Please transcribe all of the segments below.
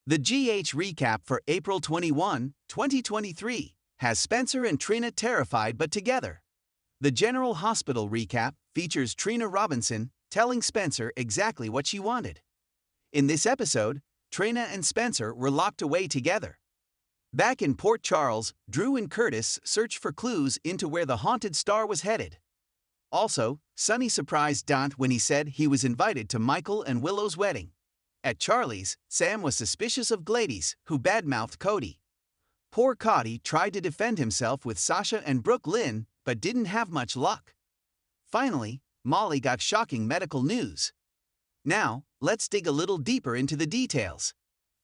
The GH recap for April 21, 2023 has Spencer and Trina terrified but together. The General Hospital recap features Trina Robinson telling Spencer exactly what she wanted. In this episode, Trina and Spencer were locked away together. Back in Port Charles, Drew and Curtis searched for clues into where the haunted star was headed. Also, Sonny surprised Dant when he said he was invited to Michael and Willow's wedding. At Charlie's, Sam was suspicious of Gladys, who badmouthed Cody. Poor Cody tried to defend himself with Sasha and Brooke Lynn, but didn't have much luck. Finally, Molly got shocking medical news. Now, let's dig a little deeper into the details.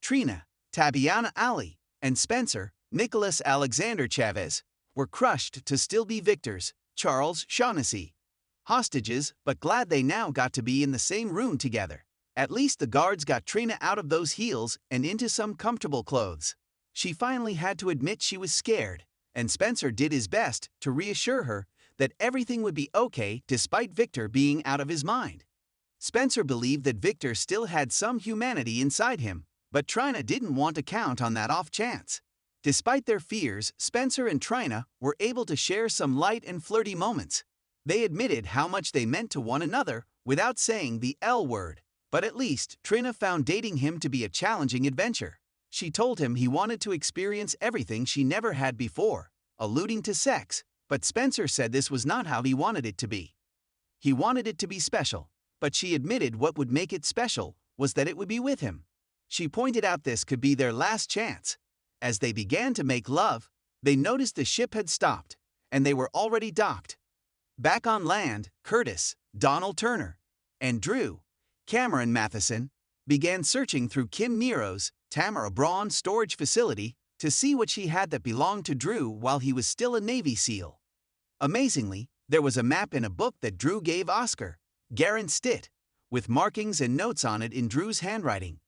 Trina, Tabiana Ali, and Spencer, Nicholas Alexander Chavez, were crushed to still be victors, Charles Shaughnessy. Hostages, but glad they now got to be in the same room together. At least the guards got Trina out of those heels and into some comfortable clothes. She finally had to admit she was scared, and Spencer did his best to reassure her that everything would be okay despite Victor being out of his mind. Spencer believed that Victor still had some humanity inside him, but Trina didn't want to count on that off chance. Despite their fears, Spencer and Trina were able to share some light and flirty moments. They admitted how much they meant to one another without saying the L word. But at least, Trina found dating him to be a challenging adventure. She told him he wanted to experience everything she never had before, alluding to sex, but Spencer said this was not how he wanted it to be. He wanted it to be special, but she admitted what would make it special was that it would be with him. She pointed out this could be their last chance. As they began to make love, they noticed the ship had stopped, and they were already docked. Back on land, Curtis, Donald Turner, and Drew, Cameron Matheson, began searching through Kim Miro's, Tamara Braun storage facility to see what she had that belonged to Drew while he was still a Navy SEAL. Amazingly, there was a map in a book that Drew gave Oscar, Garen Stitt, with markings and notes on it in Drew's handwriting.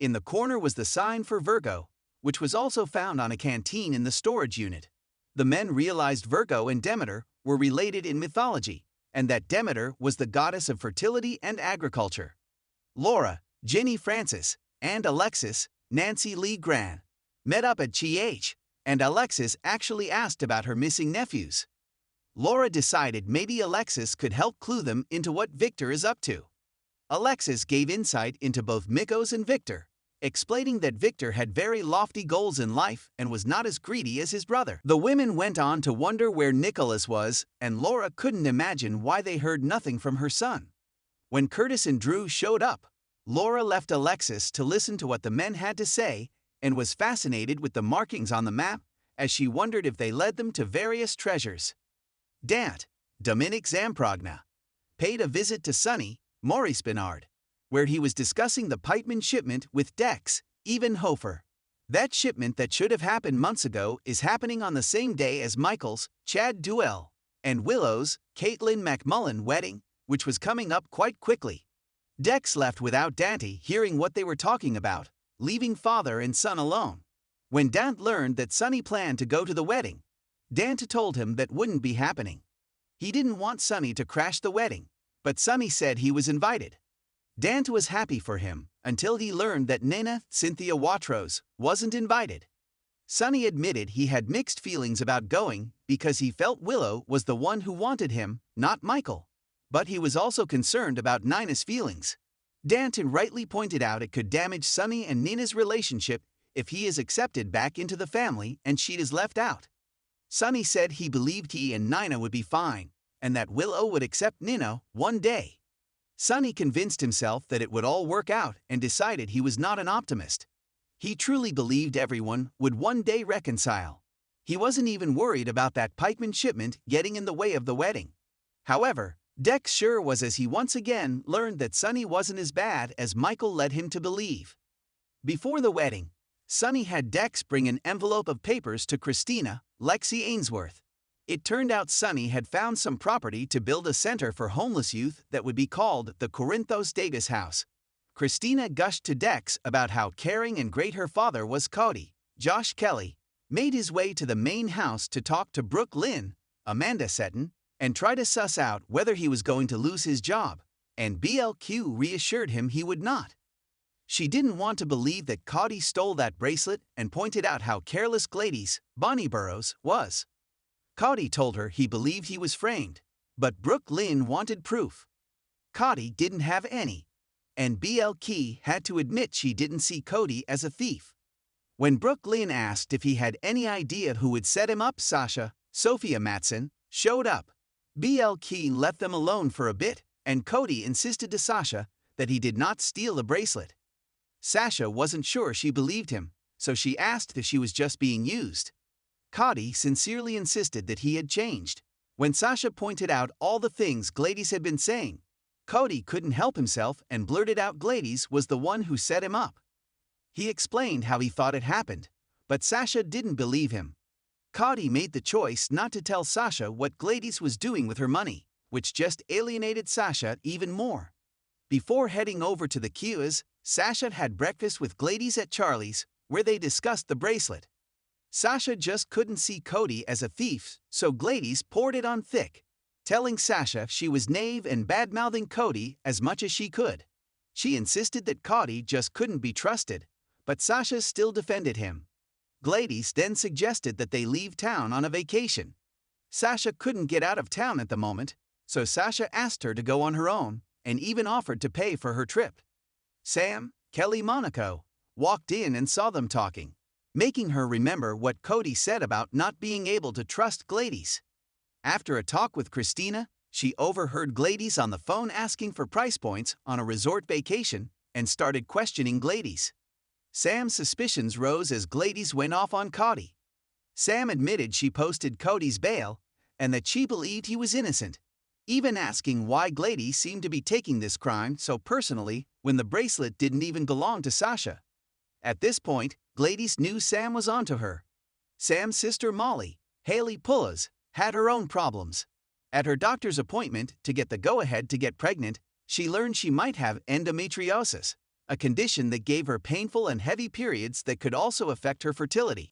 In the corner was the sign for Virgo, which was also found on a canteen in the storage unit. The men realized Virgo and Demeter were related in mythology, and that Demeter was the goddess of fertility and agriculture. Laura, Ginny Francis, and Alexis, Nancy Lee Gran, met up at GH, and Alexis actually asked about her missing nephews. Laura decided maybe Alexis could help clue them into what Victor is up to. Alexis gave insight into both Mikos and Victor, explaining that Victor had very lofty goals in life and was not as greedy as his brother. The women went on to wonder where Nicholas was, and Laura couldn't imagine why they heard nothing from her son. When Curtis and Drew showed up, Laura left Alexis to listen to what the men had to say and was fascinated with the markings on the map as she wondered if they led them to various treasures. Dant, Dominic Zamprogna, paid a visit to Sonny, Maurice Bernard, where he was discussing the Pikeman shipment with Dex, Evenhofer. That shipment that should have happened months ago is happening on the same day as Michael's, Chad Duell, and Willow's, Caitlin McMullen wedding, which was coming up quite quickly. Dex left without Dante hearing what they were talking about, leaving father and son alone. When Dant learned that Sonny planned to go to the wedding, Dante told him that wouldn't be happening. He didn't want Sonny to crash the wedding, but Sonny said he was invited. Dant was happy for him until he learned that Nina Cynthia Watros wasn't invited. Sonny admitted he had mixed feelings about going because he felt Willow was the one who wanted him, not Michael. But he was also concerned about Nina's feelings. Danton rightly pointed out it could damage Sonny and Nina's relationship if he is accepted back into the family and she is left out. Sonny said he believed he and Nina would be fine, and that Willow would accept Nina one day. Sonny convinced himself that it would all work out and decided he was not an optimist. He truly believed everyone would one day reconcile. He wasn't even worried about that pikeman shipment getting in the way of the wedding. However, Dex sure was as he once again learned that Sonny wasn't as bad as Michael led him to believe. Before the wedding, Sonny had Dex bring an envelope of papers to Christina, Lexi Ainsworth. It turned out Sonny had found some property to build a center for homeless youth that would be called the Corinthos Davis House. Christina gushed to Dex about how caring and great her father was. Cody, Josh Kelly, made his way to the main house to talk to Brooke Lynn, Amanda Seton, and try to suss out whether he was going to lose his job, and BLQ reassured him he would not. She didn't want to believe that Cody stole that bracelet and pointed out how careless Glady's, Bonnie Burrows, was. Cody told her he believed he was framed, but Brooke Lynn wanted proof. Cody didn't have any, and BL Key had to admit she didn't see Cody as a thief. When Brooke Lynn asked if he had any idea who would set him up, Sophia Matson, showed up. BL Key left them alone for a bit, and Cody insisted to Sasha that he did not steal the bracelet. Sasha wasn't sure she believed him, so she asked if she was just being used. Cody sincerely insisted that he had changed. When Sasha pointed out all the things Glady's had been saying, Cody couldn't help himself and blurted out Glady's was the one who set him up. He explained how he thought it happened, but Sasha didn't believe him. Cody made the choice not to tell Sasha what Glady's was doing with her money, which just alienated Sasha even more. Before heading over to the Kiwas, Sasha had breakfast with Glady's at Charlie's, where they discussed the bracelet. Sasha just couldn't see Cody as a thief, so Glady's poured it on thick, telling Sasha she was naive and bad-mouthing Cody as much as she could. She insisted that Cody just couldn't be trusted, but Sasha still defended him. Glady's then suggested that they leave town on a vacation. Sasha couldn't get out of town at the moment, so Sasha asked her to go on her own and even offered to pay for her trip. Sam, Kelly Monaco, walked in and saw them talking, making her remember what Cody said about not being able to trust Glady's. After a talk with Christina, she overheard Glady's on the phone asking for price points on a resort vacation and started questioning Glady's. Sam's suspicions rose as Glady's went off on Cody. Sam admitted she posted Cody's bail and that she believed he was innocent, even asking why Glady seemed to be taking this crime so personally when the bracelet didn't even belong to Sasha. At this point, Glady's knew Sam was onto her. Sam's sister Molly, Haley Pullas, had her own problems. At her doctor's appointment to get the go-ahead to get pregnant, she learned she might have endometriosis, a condition that gave her painful and heavy periods that could also affect her fertility.